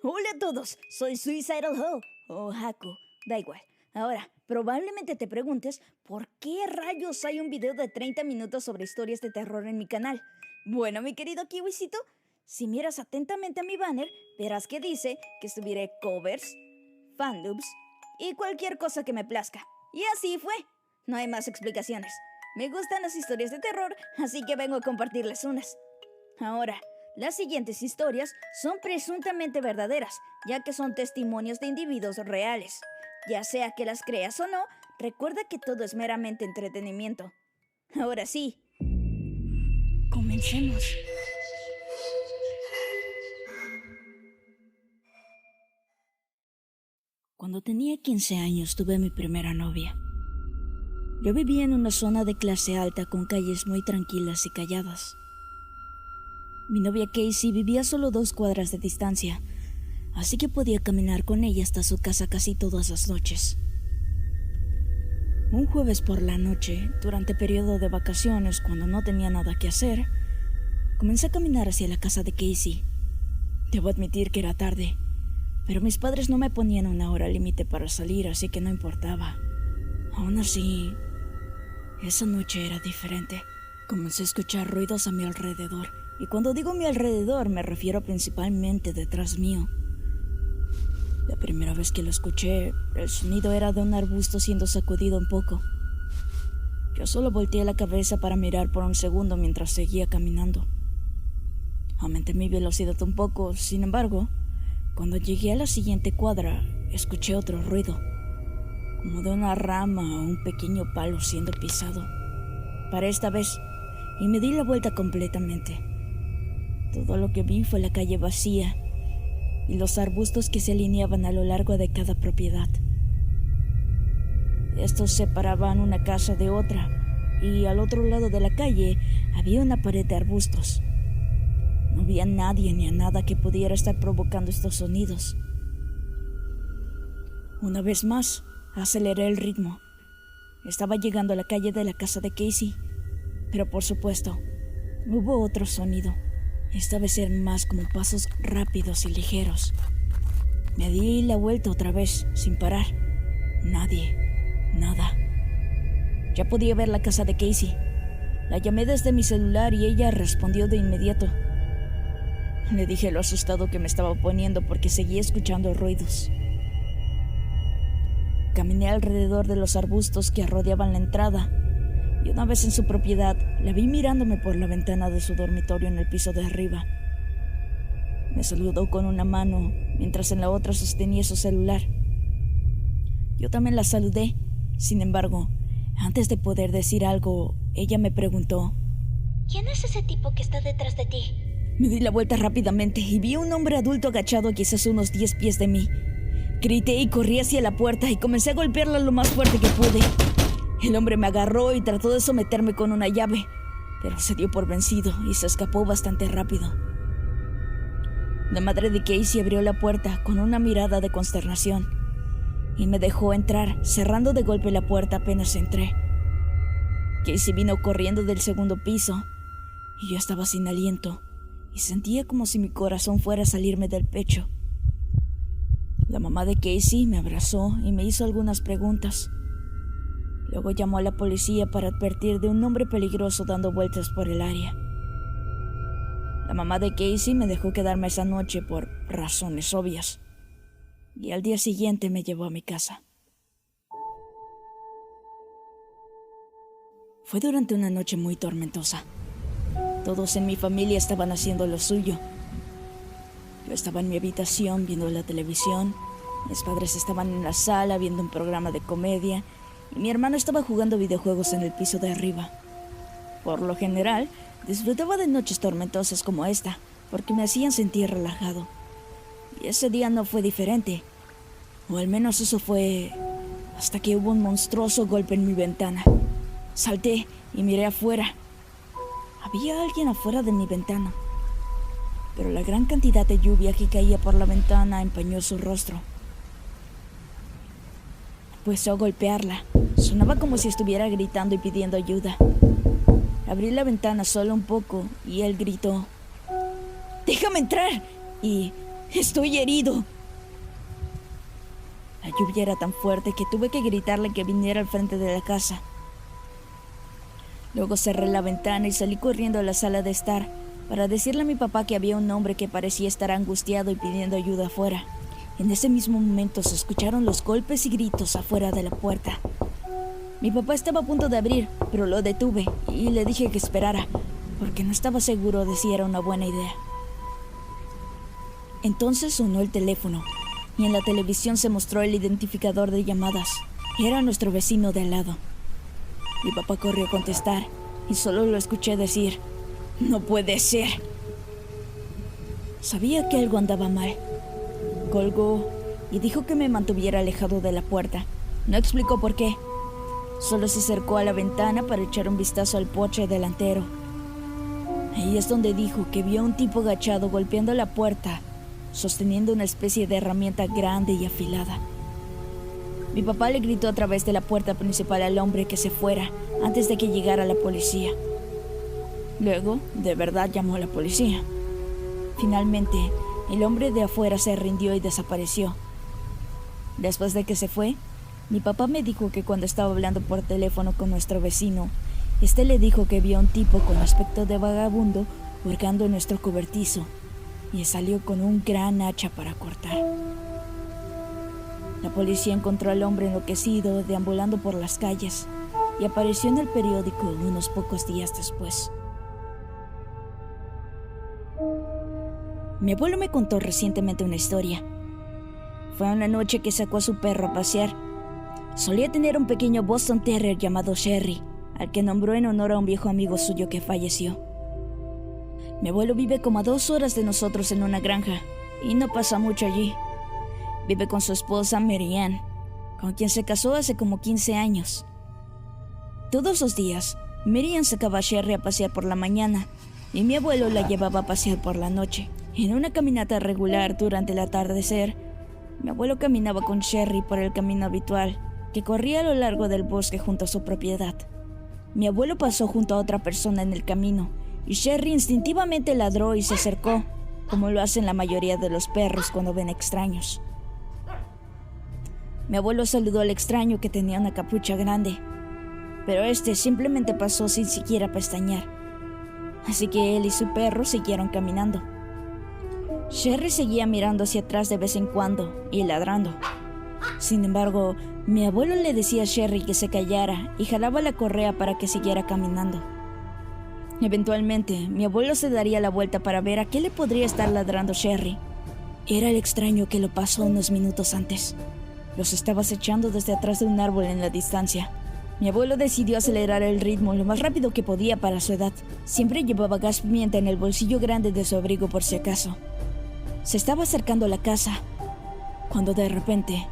Hola a todos, soy Suicidal Ho, o Haku, da igual. Ahora, probablemente te preguntes por qué rayos hay un video de 30 minutos sobre historias de terror en mi canal. Bueno, mi querido kiwisito, si miras atentamente a mi banner, verás que dice que subiré covers, fanlubs y cualquier cosa que me plazca. Y así fue. No hay más explicaciones. Me gustan las historias de terror, así que vengo a compartirles unas. Ahora, las siguientes historias son presuntamente verdaderas, ya que son testimonios de individuos reales. Ya sea que las creas o no, recuerda que todo es meramente entretenimiento. Ahora sí, comencemos. Cuando tenía 15 años tuve mi primera novia. Yo vivía en una zona de clase alta con calles muy tranquilas y calladas. Mi novia Casey vivía solo 2 cuadras de distancia, así que podía caminar con ella hasta su casa casi todas las noches. Un jueves por la noche, durante periodo de vacaciones, cuando no tenía nada que hacer, comencé a caminar hacia la casa de Casey. Debo admitir que era tarde, pero mis padres no me ponían una hora límite para salir, así que no importaba. Aún así, esa noche era diferente. Comencé a escuchar ruidos a mi alrededor, y cuando digo mi alrededor me refiero principalmente detrás mío. La primera vez que lo escuché, el sonido era de un arbusto siendo sacudido un poco. Yo solo volteé la cabeza para mirar por un segundo mientras seguía caminando. Aumenté mi velocidad un poco, sin embargo, cuando llegué a la siguiente cuadra, escuché otro ruido, como de una rama o un pequeño palo siendo pisado. Paré esta vez y me di la vuelta completamente. Todo lo que vi fue la calle vacía y los arbustos que se alineaban a lo largo de cada propiedad. Estos separaban una casa de otra, y al otro lado de la calle había una pared de arbustos. No había nadie ni a nada que pudiera estar provocando estos sonidos. Una vez más, aceleré el ritmo. Estaba llegando a la calle de la casa de Casey, pero por supuesto, hubo otro sonido. Esta vez eran más como pasos rápidos y ligeros. Me di la vuelta otra vez, sin parar. Nadie, nada. Ya podía ver la casa de Casey. La llamé desde mi celular y ella respondió de inmediato. Le dije lo asustado que me estaba poniendo porque seguía escuchando ruidos. Caminé alrededor de los arbustos que rodeaban la entrada, y una vez en su propiedad, la vi mirándome por la ventana de su dormitorio en el piso de arriba. Me saludó con una mano, mientras en la otra sostenía su celular. Yo también la saludé. Sin embargo, antes de poder decir algo, ella me preguntó: ¿Quién es ese tipo que está detrás de ti? Me di la vuelta rápidamente y vi a un hombre adulto agachado a quizás unos 10 pies de mí. Grité y corrí hacia la puerta y comencé a golpearla lo más fuerte que pude. El hombre me agarró y trató de someterme con una llave, pero se dio por vencido y se escapó bastante rápido. La madre de Casey abrió la puerta con una mirada de consternación y me dejó entrar, cerrando de golpe la puerta apenas entré. Casey vino corriendo del segundo piso y yo estaba sin aliento y sentía como si mi corazón fuera a salirme del pecho. La mamá de Casey me abrazó y me hizo algunas preguntas. Luego llamó a la policía para advertir de un hombre peligroso dando vueltas por el área. La mamá de Casey me dejó quedarme esa noche por razones obvias, y al día siguiente me llevó a mi casa. Fue durante una noche muy tormentosa. Todos en mi familia estaban haciendo lo suyo. Yo estaba en mi habitación viendo la televisión, mis padres estaban en la sala viendo un programa de comedia, y mi hermano estaba jugando videojuegos en el piso de arriba. Por lo general, disfrutaba de noches tormentosas como esta, porque me hacían sentir relajado. Y ese día no fue diferente. O al menos eso fue hasta que hubo un monstruoso golpe en mi ventana. Salté y miré afuera. Había alguien afuera de mi ventana, pero la gran cantidad de lluvia que caía por la ventana empañó su rostro. Empezó a golpearla. Sonaba como si estuviera gritando y pidiendo ayuda. Abrí la ventana solo un poco y él gritó: ¡Déjame entrar! Y Estoy herido. La lluvia era tan fuerte que tuve que gritarle que viniera al frente de la casa. Luego cerré la ventana y salí corriendo a la sala de estar para decirle a mi papá que había un hombre que parecía estar angustiado y pidiendo ayuda afuera. En ese mismo momento se escucharon los golpes y gritos afuera de la puerta. Mi papá estaba a punto de abrir, pero lo detuve y le dije que esperara, porque no estaba seguro de si era una buena idea. Entonces sonó el teléfono y en la televisión se mostró el identificador de llamadas. Era nuestro vecino de al lado. Mi papá corrió a contestar y solo lo escuché decir: «No puede ser». Sabía que algo andaba mal. Colgó y dijo que me mantuviera alejado de la puerta. No explicó por qué. Solo se acercó a la ventana para echar un vistazo al porche delantero. Ahí es donde dijo que vio a un tipo agachado golpeando la puerta, sosteniendo una especie de herramienta grande y afilada. Mi papá le gritó a través de la puerta principal al hombre que se fuera antes de que llegara la policía. Luego, de verdad llamó a la policía. Finalmente, el hombre de afuera se rindió y desapareció. Después de que se fue, mi papá me dijo que cuando estaba hablando por teléfono con nuestro vecino, este le dijo que vio a un tipo con aspecto de vagabundo hurgando en nuestro cobertizo y salió con un gran hacha para cortar. La policía encontró al hombre enloquecido deambulando por las calles y apareció en el periódico unos pocos días después. Mi abuelo me contó recientemente una historia. Fue una noche que sacó a su perro a pasear. Solía tener un pequeño Boston Terrier llamado Sherry, al que nombró en honor a un viejo amigo suyo que falleció. Mi abuelo vive como a 2 horas de nosotros en una granja y no pasa mucho allí. Vive con su esposa Mary Ann, con quien se casó hace como 15 años. Todos los días, Mary Ann sacaba a Sherry a pasear por la mañana y mi abuelo la llevaba a pasear por la noche. En una caminata regular durante el atardecer, mi abuelo caminaba con Sherry por el camino habitual que corría a lo largo del bosque junto a su propiedad. Mi abuelo pasó junto a otra persona en el camino y Sherry instintivamente ladró y se acercó, como lo hacen la mayoría de los perros cuando ven extraños. Mi abuelo saludó al extraño que tenía una capucha grande, pero este simplemente pasó sin siquiera pestañear. Así que él y su perro siguieron caminando. Sherry seguía mirando hacia atrás de vez en cuando y ladrando. Sin embargo, mi abuelo le decía a Sherry que se callara y jalaba la correa para que siguiera caminando. Eventualmente, mi abuelo se daría la vuelta para ver a qué le podría estar ladrando Sherry. Era el extraño que lo pasó unos minutos antes. Los estaba acechando desde atrás de un árbol en la distancia. Mi abuelo decidió acelerar el ritmo lo más rápido que podía para su edad. Siempre llevaba gas pimienta en el bolsillo grande de su abrigo por si acaso. Se estaba acercando a la casa, cuando de repente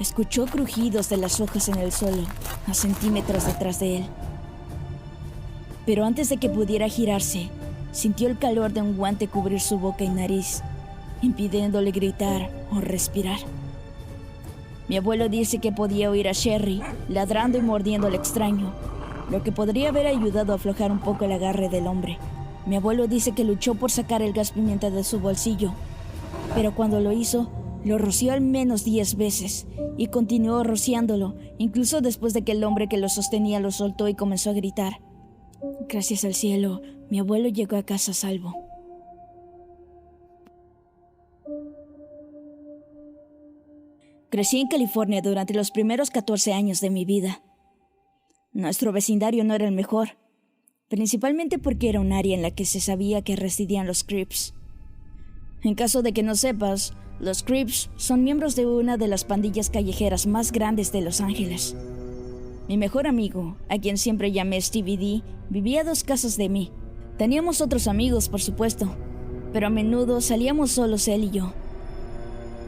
escuchó crujidos de las hojas en el suelo, a centímetros detrás de él. Pero antes de que pudiera girarse, sintió el calor de un guante cubrir su boca y nariz, impidiéndole gritar o respirar. Mi abuelo dice que podía oír a Sherry ladrando y mordiendo al extraño, lo que podría haber ayudado a aflojar un poco el agarre del hombre. Mi abuelo dice que luchó por sacar el gas pimienta de su bolsillo, pero cuando lo hizo, lo roció al menos 10 veces y continuó rociándolo, incluso después de que el hombre que lo sostenía lo soltó y comenzó a gritar. Gracias al cielo, mi abuelo llegó a casa a salvo. Crecí en California durante los primeros 14 años de mi vida. Nuestro vecindario no era el mejor, principalmente porque era un área en la que se sabía que residían los Crips. En caso de que no sepas, los Crips son miembros de una de las pandillas callejeras más grandes de Los Ángeles. Mi mejor amigo, a quien siempre llamé Stevie D, vivía a 2 casas de mí. Teníamos otros amigos, por supuesto, pero a menudo salíamos solos él y yo.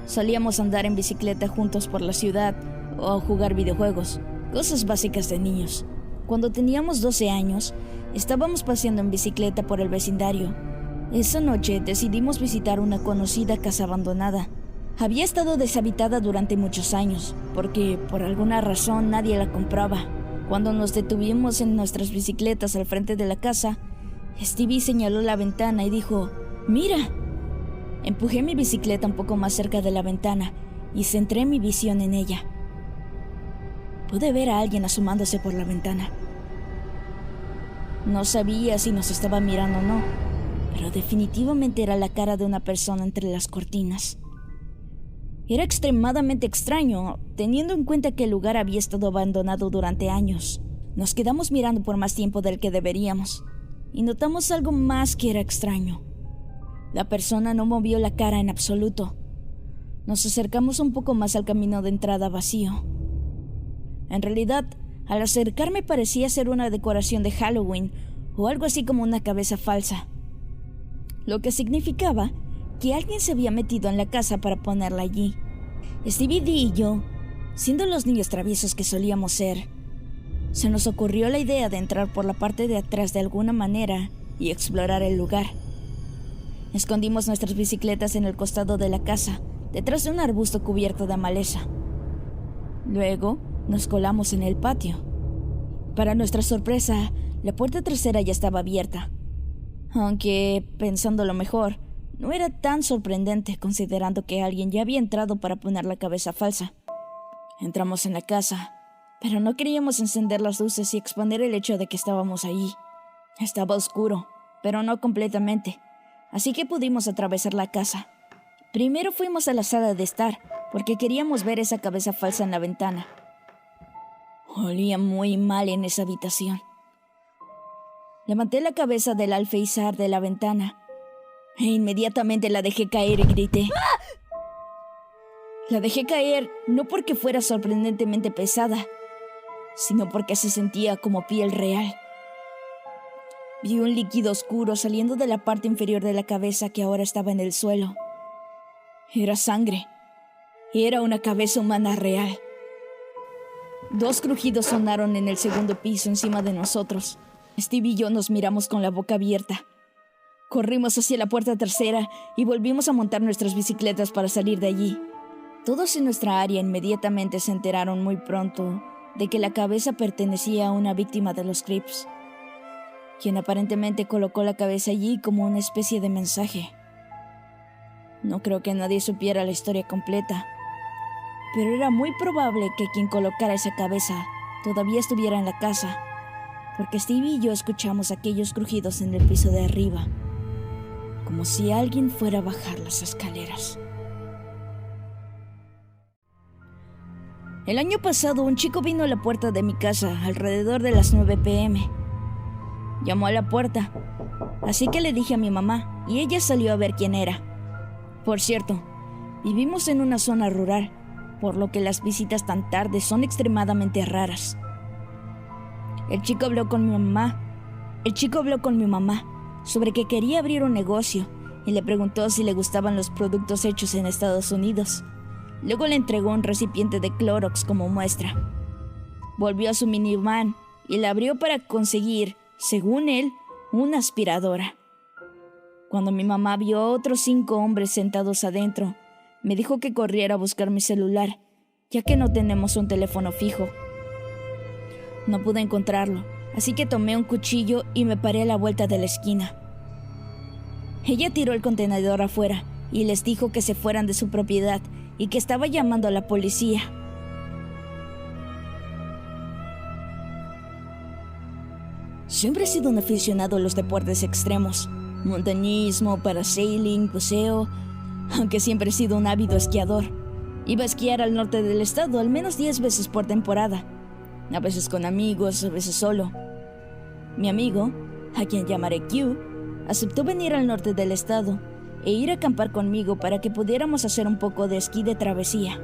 Solíamos andar en bicicleta juntos por la ciudad o jugar videojuegos, cosas básicas de niños. Cuando teníamos 12 años, estábamos paseando en bicicleta por el vecindario. Esa noche decidimos visitar una conocida casa abandonada. Había estado deshabitada durante muchos años, porque por alguna razón nadie la compraba. Cuando nos detuvimos en nuestras bicicletas al frente de la casa, Stevie señaló la ventana y dijo: «¡Mira!». Empujé mi bicicleta un poco más cerca de la ventana y centré mi visión en ella. Pude ver a alguien asomándose por la ventana. No sabía si nos estaba mirando o no, pero definitivamente era la cara de una persona entre las cortinas. Era extremadamente extraño, teniendo en cuenta que el lugar había estado abandonado durante años. Nos quedamos mirando por más tiempo del que deberíamos, y notamos algo más que era extraño. La persona no movió la cara en absoluto. Nos acercamos un poco más al camino de entrada vacío. En realidad, al acercarme parecía ser una decoración de Halloween o algo así como una cabeza falsa, lo que significaba que alguien se había metido en la casa para ponerla allí. Stevie D y yo, siendo los niños traviesos que solíamos ser, se nos ocurrió la idea de entrar por la parte de atrás de alguna manera y explorar el lugar. Escondimos nuestras bicicletas en el costado de la casa, detrás de un arbusto cubierto de maleza. Luego, nos colamos en el patio. Para nuestra sorpresa, la puerta trasera ya estaba abierta. Aunque, pensándolo mejor, no era tan sorprendente considerando que alguien ya había entrado para poner la cabeza falsa. Entramos en la casa, pero no queríamos encender las luces y exponer el hecho de que estábamos ahí. Estaba oscuro, pero no completamente, así que pudimos atravesar la casa. Primero fuimos a la sala de estar, porque queríamos ver esa cabeza falsa en la ventana. Olía muy mal en esa habitación. Levanté la cabeza del alféizar de la ventana e inmediatamente la dejé caer y grité. La dejé caer no porque fuera sorprendentemente pesada, sino porque se sentía como piel real. Vi un líquido oscuro saliendo de la parte inferior de la cabeza que ahora estaba en el suelo. Era sangre. Era una cabeza humana real. 2 crujidos sonaron en el segundo piso encima de nosotros. Steve y yo nos miramos con la boca abierta. Corrimos hacia la puerta trasera y volvimos a montar nuestras bicicletas para salir de allí. Todos en nuestra área inmediatamente se enteraron muy pronto de que la cabeza pertenecía a una víctima de los Crips, quien aparentemente colocó la cabeza allí como una especie de mensaje. No creo que nadie supiera la historia completa, pero era muy probable que quien colocara esa cabeza todavía estuviera en la casa, porque Steve y yo escuchamos aquellos crujidos en el piso de arriba, como si alguien fuera a bajar las escaleras. El año pasado un chico vino a la puerta de mi casa alrededor de las 9 p.m. Llamó a la puerta, así que le dije a mi mamá y ella salió a ver quién era. Por cierto, vivimos en una zona rural, por lo que las visitas tan tarde son extremadamente raras. El chico habló con mi mamá sobre que quería abrir un negocio y le preguntó si le gustaban los productos hechos en Estados Unidos. Luego le entregó un recipiente de Clorox como muestra. Volvió a su minivan y la abrió para conseguir, según él, una aspiradora. Cuando mi mamá vio a otros 5 hombres sentados adentro, me dijo que corriera a buscar mi celular, ya que no tenemos un teléfono fijo. No pude encontrarlo, así que tomé un cuchillo y me paré a la vuelta de la esquina. Ella tiró el contenedor afuera y les dijo que se fueran de su propiedad y que estaba llamando a la policía. Siempre he sido un aficionado a los deportes extremos: montañismo, parasailing, buceo, aunque siempre he sido un ávido esquiador. Iba a esquiar al norte del estado al menos 10 veces por temporada, a veces con amigos, a veces solo. Mi amigo, a quien llamaré Q, aceptó venir al norte del estado e ir a acampar conmigo para que pudiéramos hacer un poco de esquí de travesía,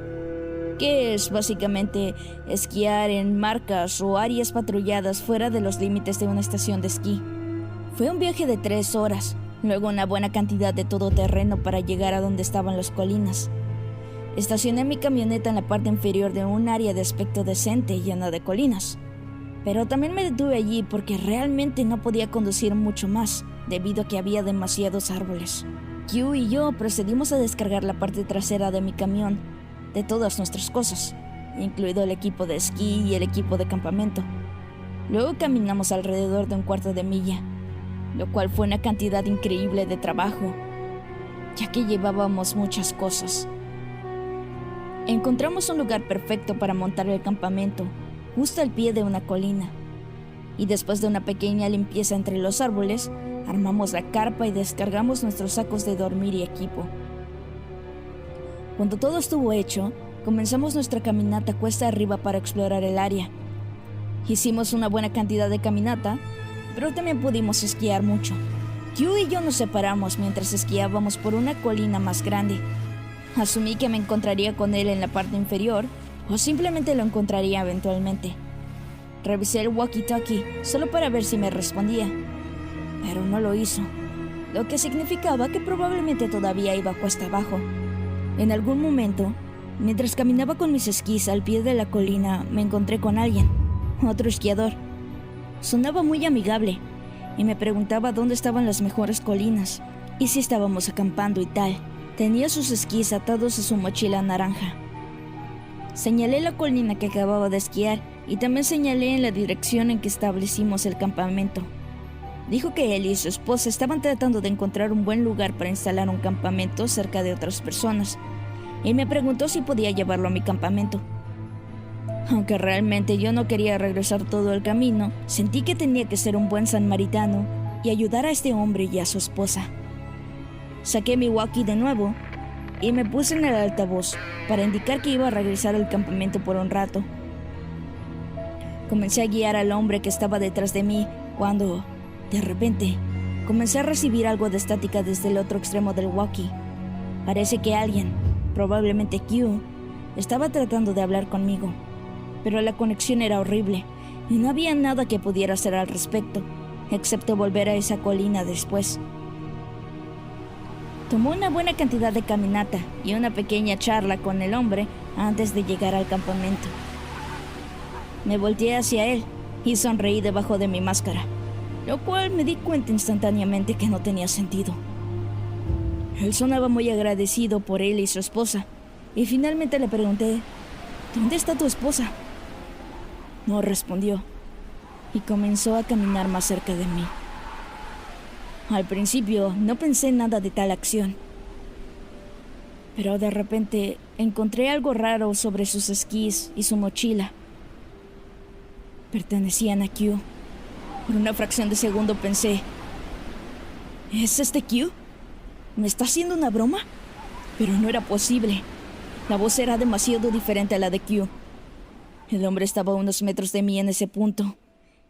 que es básicamente esquiar en marcas o áreas patrulladas fuera de los límites de una estación de esquí. Fue un viaje de 3 horas, luego una buena cantidad de todoterreno para llegar a donde estaban las colinas. Estacioné mi camioneta en la parte inferior de un área de aspecto decente llena de colinas, pero también me detuve allí porque realmente no podía conducir mucho más debido a que había demasiados árboles. Q y yo procedimos a descargar la parte trasera de mi camión de todas nuestras cosas, incluido el equipo de esquí y el equipo de campamento. Luego caminamos alrededor de un cuarto de milla, lo cual fue una cantidad increíble de trabajo. ya que llevábamos muchas cosas. Encontramos un lugar perfecto para montar el campamento, justo al pie de una colina. Y después de una pequeña limpieza entre los árboles, armamos la carpa y descargamos nuestros sacos de dormir y equipo. Cuando todo estuvo hecho, comenzamos nuestra caminata cuesta arriba para explorar el área. Hicimos una buena cantidad de caminata, pero también pudimos esquiar mucho. Q y yo nos separamos mientras esquiábamos por una colina más grande. Asumí que me encontraría con él en la parte inferior, o simplemente lo encontraría eventualmente. Revisé el walkie-talkie solo para ver si me respondía, pero no lo hizo, lo que significaba que probablemente todavía iba cuesta abajo. En algún momento, mientras caminaba con mis esquís al pie de la colina, me encontré con alguien, otro esquiador. Sonaba muy amigable y me preguntaba dónde estaban las mejores colinas y si estábamos acampando y tal. Tenía sus esquís atados a su mochila naranja. Señalé la colina que acababa de esquiar y también señalé en la dirección en que establecimos el campamento. Dijo que él y su esposa estaban tratando de encontrar un buen lugar para instalar un campamento cerca de otras personas, y me preguntó si podía llevarlo a mi campamento. Aunque realmente yo no quería regresar todo el camino, sentí que tenía que ser un buen samaritano y ayudar a este hombre y a su esposa. Saqué mi walkie de nuevo y me puse en el altavoz para indicar que iba a regresar al campamento por un rato. Comencé a guiar al hombre que estaba detrás de mí cuando, de repente, comencé a recibir algo de estática desde el otro extremo del walkie. Parece que alguien, probablemente Q, estaba tratando de hablar conmigo, pero la conexión era horrible y no había nada que pudiera hacer al respecto, excepto volver a esa colina después. Tomó una buena cantidad de caminata y una pequeña charla con el hombre antes de llegar al campamento. Me volteé hacia él y sonreí debajo de mi máscara, lo cual me di cuenta instantáneamente que no tenía sentido. Él sonaba muy agradecido por él y su esposa, y finalmente le pregunté, ¿dónde está tu esposa? No respondió, y comenzó a caminar más cerca de mí. Al principio no pensé en nada de tal acción, pero de repente encontré algo raro sobre sus esquís y su mochila. Pertenecían a Q. Por una fracción de segundo pensé, ¿es este Q? ¿Me está haciendo una broma? Pero no era posible. La voz era demasiado diferente a la de Q. El hombre estaba a unos metros de mí en ese punto,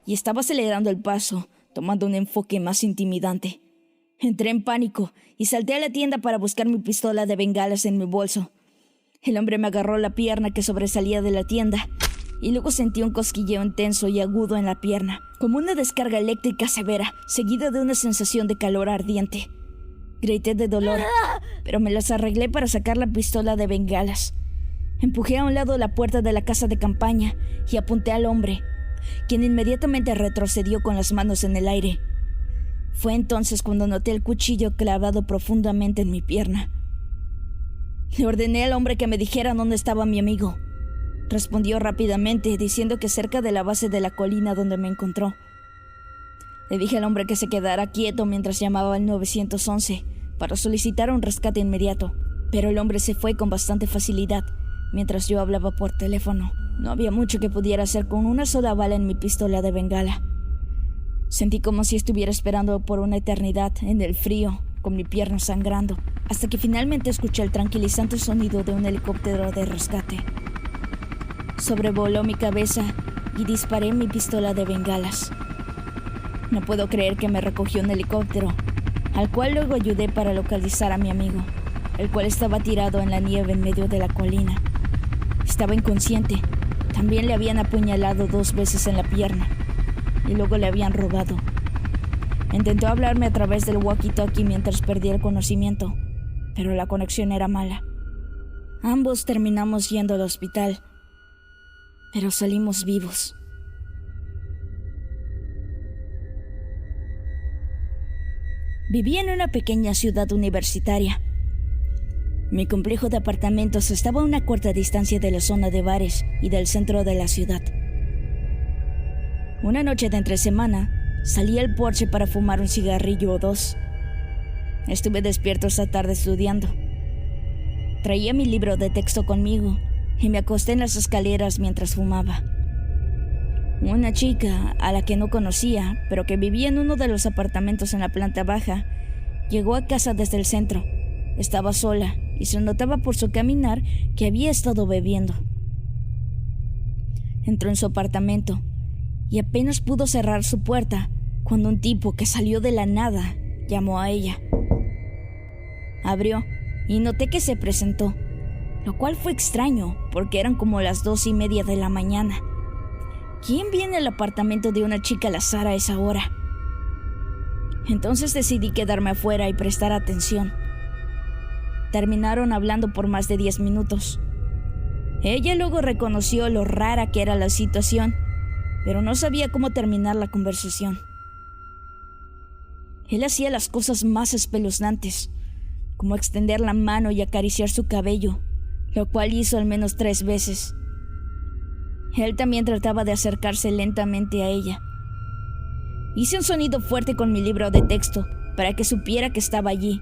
y estaba acelerando el paso, tomando un enfoque más intimidante. Entré en pánico y salté a la tienda para buscar mi pistola de bengalas en mi bolso. El hombre me agarró la pierna que sobresalía de la tienda, y luego sentí un cosquilleo intenso y agudo en la pierna, como una descarga eléctrica severa, seguida de una sensación de calor ardiente. Grité de dolor, pero me las arreglé para sacar la pistola de bengalas. Empujé a un lado la puerta de la casa de campaña y apunté al hombre, quien inmediatamente retrocedió con las manos en el aire. Fue entonces cuando noté el cuchillo clavado profundamente en mi pierna. Le ordené al hombre que me dijera dónde estaba mi amigo. Respondió rápidamente, diciendo que cerca de la base de la colina donde me encontró. Le dije al hombre que se quedara quieto mientras llamaba al 911 para solicitar un rescate inmediato, pero el hombre se fue con bastante facilidad mientras yo hablaba por teléfono. No había mucho que pudiera hacer con una sola bala en mi pistola de bengala. Sentí como si estuviera esperando por una eternidad en el frío, con mi pierna sangrando, hasta que finalmente escuché el tranquilizante sonido de un helicóptero de rescate. Sobrevoló mi cabeza y disparé mi pistola de bengalas. No puedo creer que me recogió un helicóptero, al cual luego ayudé para localizar a mi amigo, el cual estaba tirado en la nieve en medio de la colina. Estaba inconsciente. También le habían apuñalado 2 veces en la pierna y luego le habían robado. Intentó hablarme a través del walkie-talkie mientras perdía el conocimiento, pero la conexión era mala. Ambos terminamos yendo al hospital, pero salimos vivos. Vivía en una pequeña ciudad universitaria. Mi complejo de apartamentos estaba a una corta distancia de la zona de bares y del centro de la ciudad. Una noche de entre semana, salí al porche para fumar un cigarrillo o dos. Estuve despierto esa tarde estudiando. Traía mi libro de texto conmigo y me acosté en las escaleras mientras fumaba. Una chica, a la que no conocía, pero que vivía en uno de los apartamentos en la planta baja, llegó a casa desde el centro. Estaba sola y se notaba por su caminar que había estado bebiendo. Entró en su apartamento y apenas pudo cerrar su puerta cuando un tipo que salió de la nada llamó a ella. Abrió y noté que se presentó, lo cual fue extraño porque eran como las 2:30 de la mañana. ¿Quién viene al apartamento de una chica al azar a esa hora? Entonces decidí quedarme afuera y prestar atención. Terminaron hablando por más de 10 minutos. Ella luego reconoció lo rara que era la situación, pero no sabía cómo terminar la conversación. Él hacía las cosas más espeluznantes, como extender la mano y acariciar su cabello, lo cual hizo al menos 3 veces. Él también trataba de acercarse lentamente a ella. Hice un sonido fuerte con mi libro de texto para que supiera que estaba allí,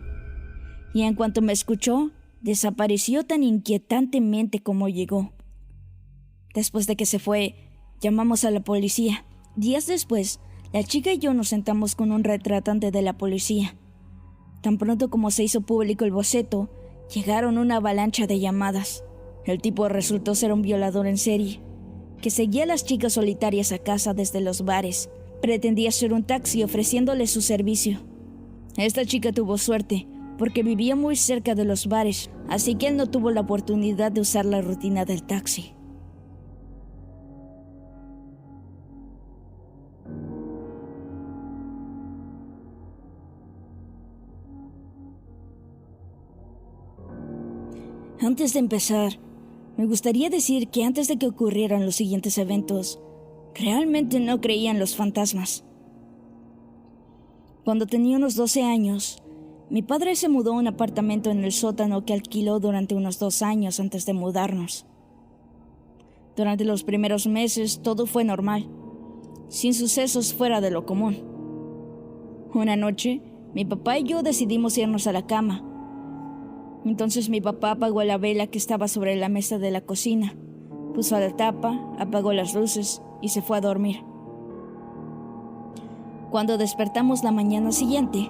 y en cuanto me escuchó, desapareció tan inquietantemente como llegó. Después de que se fue, llamamos a la policía. Días después, la chica y yo nos sentamos con un retratante de la policía. Tan pronto como se hizo público el boceto, llegaron una avalancha de llamadas. El tipo resultó ser un violador en serie, que seguía a las chicas solitarias a casa desde los bares. Pretendía ser un taxi ofreciéndole su servicio. Esta chica tuvo suerte, porque vivía muy cerca de los bares, así que él no tuvo la oportunidad de usar la rutina del taxi. Antes de empezar, me gustaría decir que antes de que ocurrieran los siguientes eventos, realmente no creía en los fantasmas. Cuando tenía unos 12 años, mi padre se mudó a un apartamento en el sótano que alquiló durante unos 2 años antes de mudarnos. Durante los primeros meses todo fue normal, sin sucesos fuera de lo común. Una noche, mi papá y yo decidimos irnos a la cama. Entonces mi papá apagó la vela que estaba sobre la mesa de la cocina, puso la tapa, apagó las luces y se fue a dormir. Cuando despertamos la mañana siguiente,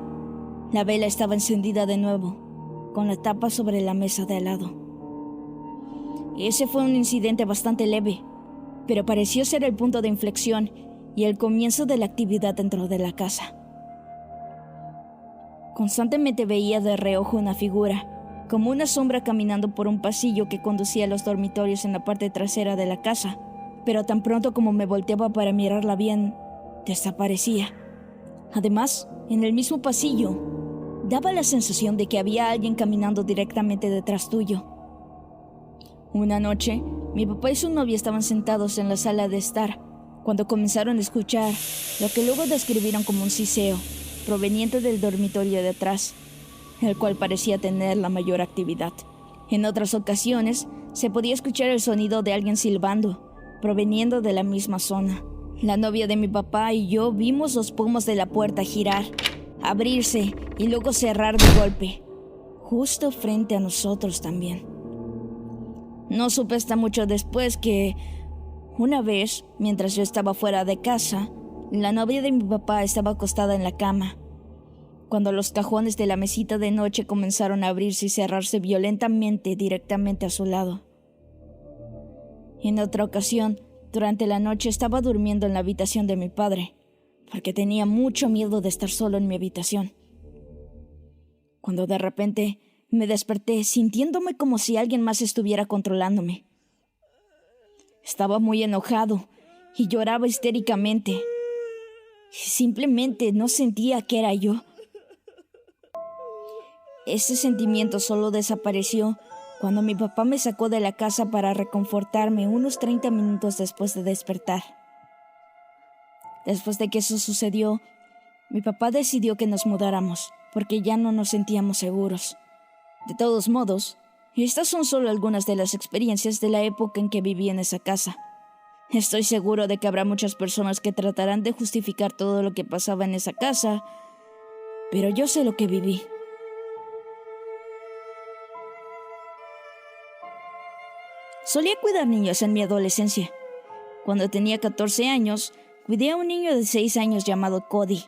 la vela estaba encendida de nuevo, con la tapa sobre la mesa de al lado. Ese fue un incidente bastante leve, pero pareció ser el punto de inflexión y el comienzo de la actividad dentro de la casa. Constantemente veía de reojo una figura, como una sombra caminando por un pasillo que conducía a los dormitorios en la parte trasera de la casa, pero tan pronto como me volteaba para mirarla bien, desaparecía. Además, en el mismo pasillo, daba la sensación de que había alguien caminando directamente detrás tuyo. Una noche, mi papá y su novia estaban sentados en la sala de estar, cuando comenzaron a escuchar lo que luego describieron como un siseo, proveniente del dormitorio de atrás, el cual parecía tener la mayor actividad. En otras ocasiones, se podía escuchar el sonido de alguien silbando, proveniendo de la misma zona. La novia de mi papá y yo vimos los pomos de la puerta girar, abrirse y luego cerrar de golpe, justo frente a nosotros también. No supe hasta mucho después que, una vez, mientras yo estaba fuera de casa, la novia de mi papá estaba acostada en la cama, cuando los cajones de la mesita de noche comenzaron a abrirse y cerrarse violentamente directamente a su lado. En otra ocasión, durante la noche estaba durmiendo en la habitación de mi padre, porque tenía mucho miedo de estar solo en mi habitación. Cuando de repente me desperté sintiéndome como si alguien más estuviera controlándome. Estaba muy enojado y lloraba histéricamente. Simplemente no sentía que era yo. Ese sentimiento solo desapareció cuando mi papá me sacó de la casa para reconfortarme unos 30 minutos después de despertar. Después de que eso sucedió, mi papá decidió que nos mudáramos, porque ya no nos sentíamos seguros. De todos modos, estas son solo algunas de las experiencias de la época en que viví en esa casa. Estoy seguro de que habrá muchas personas que tratarán de justificar todo lo que pasaba en esa casa, pero yo sé lo que viví. Solía cuidar niños en mi adolescencia. Cuando tenía 14 años, cuidé a un niño de 6 años llamado Cody.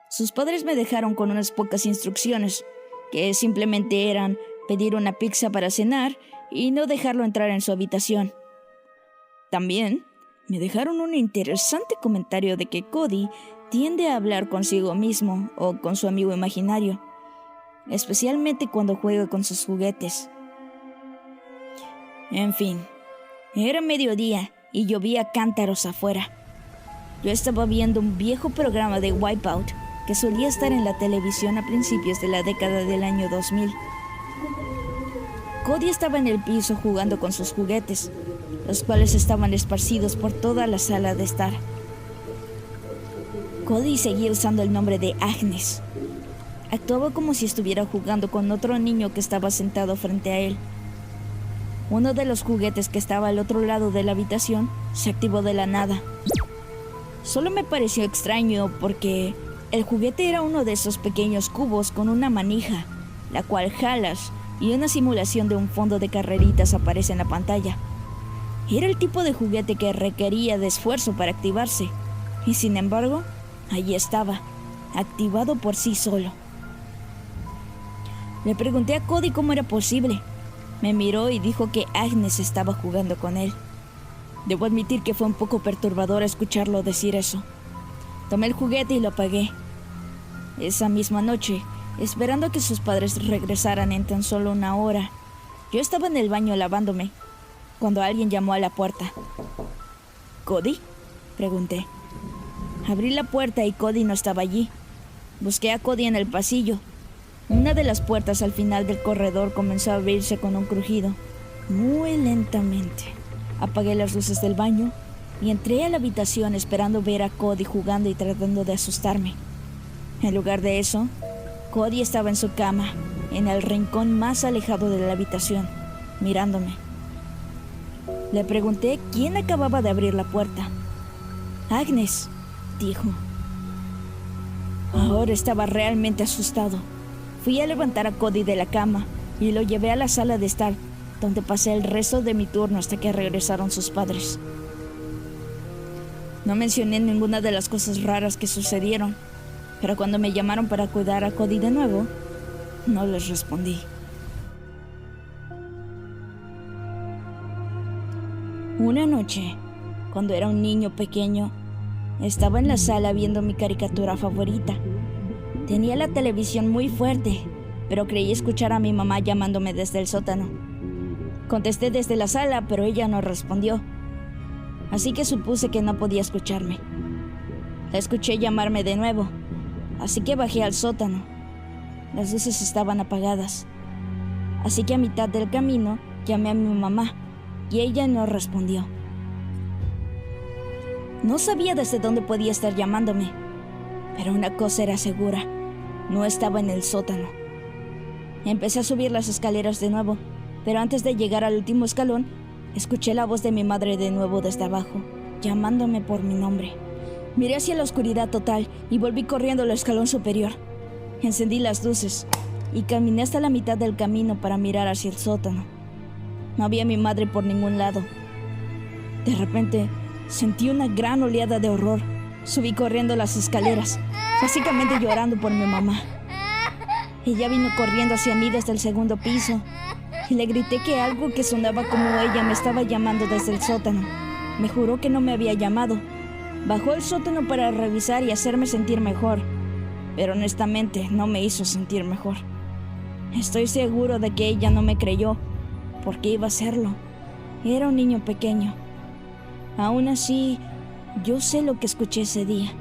Sus padres me dejaron con unas pocas instrucciones, que simplemente eran pedir una pizza para cenar y no dejarlo entrar en su habitación. También me dejaron un interesante comentario de que Cody tiende a hablar consigo mismo o con su amigo imaginario, especialmente cuando juega con sus juguetes. En fin, era mediodía y llovía cántaros afuera. Yo estaba viendo un viejo programa de Wipeout que solía estar en la televisión a principios de la década del año 2000. Cody estaba en el piso jugando con sus juguetes, los cuales estaban esparcidos por toda la sala de estar. Cody seguía usando el nombre de Agnes. Actuaba como si estuviera jugando con otro niño que estaba sentado frente a él. Uno de los juguetes que estaba al otro lado de la habitación se activó de la nada. Solo me pareció extraño porque el juguete era uno de esos pequeños cubos con una manija, la cual jalas y una simulación de un fondo de carreritas aparece en la pantalla. Era el tipo de juguete que requería de esfuerzo para activarse, y sin embargo, allí estaba, activado por sí solo. Le pregunté a Cody cómo era posible. Me miró y dijo que Agnes estaba jugando con él. Debo admitir que fue un poco perturbador escucharlo decir eso. Tomé el juguete y lo apagué. Esa misma noche, esperando a que sus padres regresaran en tan solo una hora, yo estaba en el baño lavándome, cuando alguien llamó a la puerta. ¿Cody?, pregunté. Abrí la puerta y Cody no estaba allí. Busqué a Cody en el pasillo. Una de las puertas al final del corredor comenzó a abrirse con un crujido, muy lentamente. Apagué las luces del baño y entré a la habitación esperando ver a Cody jugando y tratando de asustarme. En lugar de eso, Cody estaba en su cama, en el rincón más alejado de la habitación, mirándome. Le pregunté quién acababa de abrir la puerta. Agnes, dijo. Ahora estaba realmente asustado. Fui a levantar a Cody de la cama y lo llevé a la sala de estar, donde pasé el resto de mi turno hasta que regresaron sus padres. No mencioné ninguna de las cosas raras que sucedieron, pero cuando me llamaron para cuidar a Cody de nuevo, no les respondí. Una noche, cuando era un niño pequeño, estaba en la sala viendo mi caricatura favorita. Tenía la televisión muy fuerte, pero creí escuchar a mi mamá llamándome desde el sótano. Contesté desde la sala, pero ella no respondió, así que supuse que no podía escucharme. La escuché llamarme de nuevo, así que bajé al sótano. Las luces estaban apagadas, así que a mitad del camino llamé a mi mamá, y ella no respondió. No sabía desde dónde podía estar llamándome, pero una cosa era segura: no estaba en el sótano. Empecé a subir las escaleras de nuevo, pero antes de llegar al último escalón, escuché la voz de mi madre de nuevo desde abajo, llamándome por mi nombre. Miré hacia la oscuridad total y volví corriendo al escalón superior. Encendí las luces y caminé hasta la mitad del camino para mirar hacia el sótano. No había a mi madre por ningún lado. De repente, sentí una gran oleada de horror. Subí corriendo las escaleras, básicamente llorando por mi mamá. Ella vino corriendo hacia mí desde el segundo piso y le grité que algo que sonaba como ella me estaba llamando desde el sótano. Me juró que no me había llamado. Bajó al sótano para revisar y hacerme sentir mejor, pero honestamente no me hizo sentir mejor. Estoy seguro de que ella no me creyó, porque iba a hacerlo. Era un niño pequeño. Aún así, yo sé lo que escuché ese día.